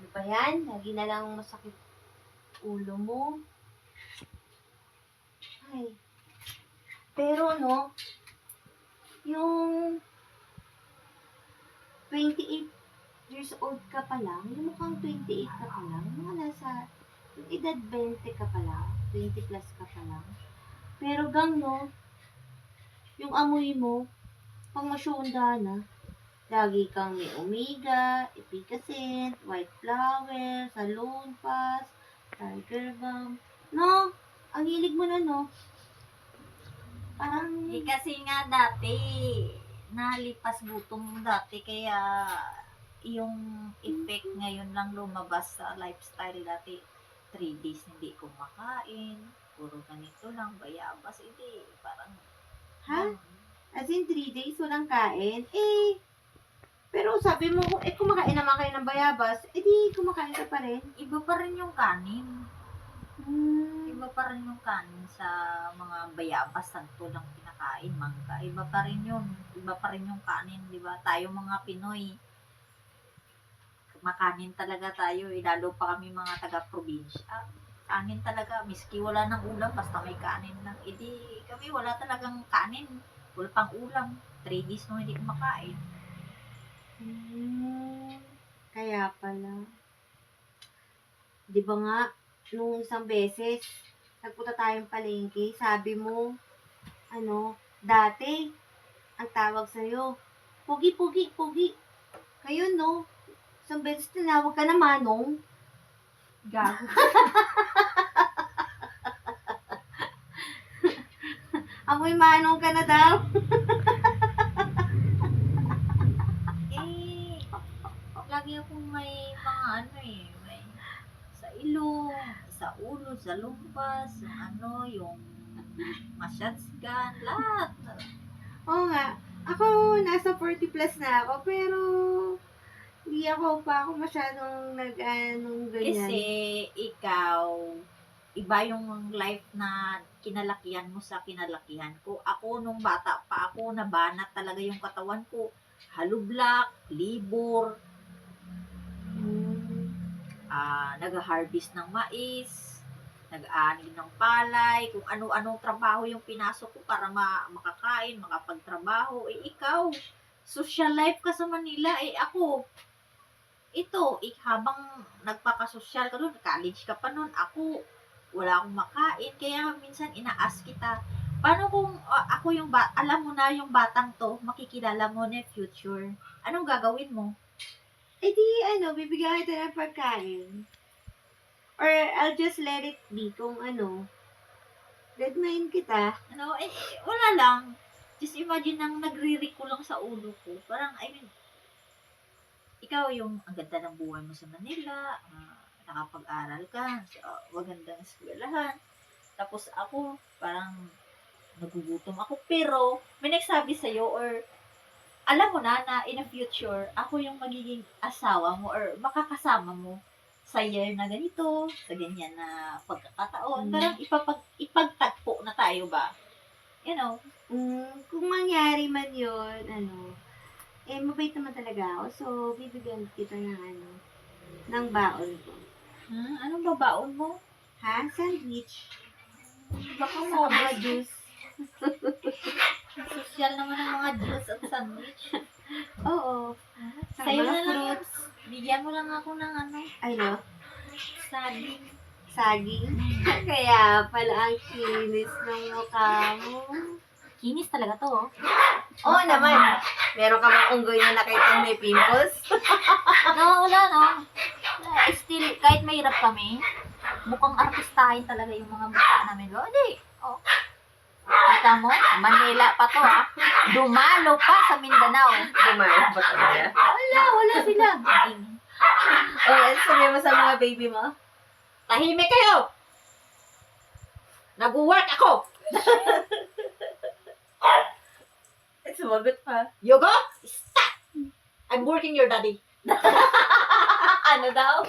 Ano ba yan? Lagi na lang masakit ulo mo. Ay. Pero no, yung 28 years old ka pa lang, yung mukhang 28 ka pa lang, mga nasa, yung edad 20 ka pa lang, 20 plus ka pa lang. Pero gang no, yung amoy mo, pang masyonda na, lagi kang may omega, epicacent, white flower, salon pass, tiger balm. No, ang hilig mo na no. Parang, Kasi nga dati, nalipas gutom dati, kaya yung effect ngayon lang lumabas sa lifestyle dati. 3 days hindi kumakain, puro ganito lang, bayabas, hindi, parang, ha? As in 3 days walang kain? Pero sabi mo, kumakain naman kayo ng bayabas, di kumakain ka pa rin. iba pa rin yung kanin. Hmm. Iba pa rin yung kanin sa mga bayabas, santo lang pinakain, mangga. Iba pa rin yun. Iba pa rin yung kanin, di ba? Tayo mga Pinoy, makanin talaga tayo. Lalo pa kami mga taga-probinsya. Kanin talaga. Miski wala ng ulam, basta may kanin lang. Di kami wala talagang kanin. Wala pang ulam. 3 days mo hindi kumakain. Kaya pala. Di ba nga, nung isang beses, nagpunta tayong palengke, sabi mo, dati, ang tawag sa'yo, Pogi, Pogi, Pogi. Ngayon, no, isang beses tinawag ka na Manong. Gago. Amoy Manong ka na daw. Lagi akong may mga may sa ilong, sa ulo, sa lumpas, yung massage gun, lahat. Oo nga. Ako, nasa 40 plus na ako, pero hindi ako masyadong ganyan. Kasi ikaw, iba yung life na kinalakihan mo sa kinalakihan ko. Ako, nung bata pa ako, nabanat talaga yung katawan ko. Halublak, libor, nag-harvest ng mais, nag-aani ng palay, kung ano-anong trabaho yung pinasok ko para makakain, makapagtrabaho. Ikaw, social life ka sa Manila. Ako, habang nagpakasosyal ka doon, college ka pa noon, ako, wala akong makain. Kaya minsan ina-ask kita, paano kung ako yung alam mo na yung batang to, makikilala mo na future, anong gagawin mo? Bibigyan kita ng pagkain. Or I'll just let it be kung redmine kita. Wala lang. Just imagine nang nagre-recall lang sa ulo ko. Parang, ikaw yung ang ganda ng buhay mo sa Manila, nakapag-aral ka, sa magandang eskwelahan. Tapos ako, parang nagugutom ako. Pero, may nagsabi sa'yo or alam mo na in the future, ako yung magiging asawa mo or makakasama mo sa year na ganito, sa ganyan na pagkakataon. Parang ipagtagpo na tayo ba? Kung mangyari man yun, mabait naman talaga ako. So, bibigyan kita ng baon ko. Anong babaon mo? Ha? Sandwich. Baka Sa mga juice. Social naman ang mga juice at sandwich. Oo. Sa'yo mga na lang fruits. Bigyan mo lang ako ng saging. Saging? Kaya pala ang kinis ng mukha mo. Kinis talaga to, oh. Oo naman. Meron ka bang unggoy na nakita may pimples? Wala, no. Still, kahit mahirap kami, mukhang artistahin talaga yung mga mukha namin. Hindi. Oh. Kita mo? Manila pa to, ha. Dumalo pa sa Mindanao. Dumalo ba talaga? Wala sila. Sabi mo sa mga baby mo? Tahimik kayo! Nag-work ako! Sumagot pa. Yogo, stop! I'm working your daddy. Ano daw?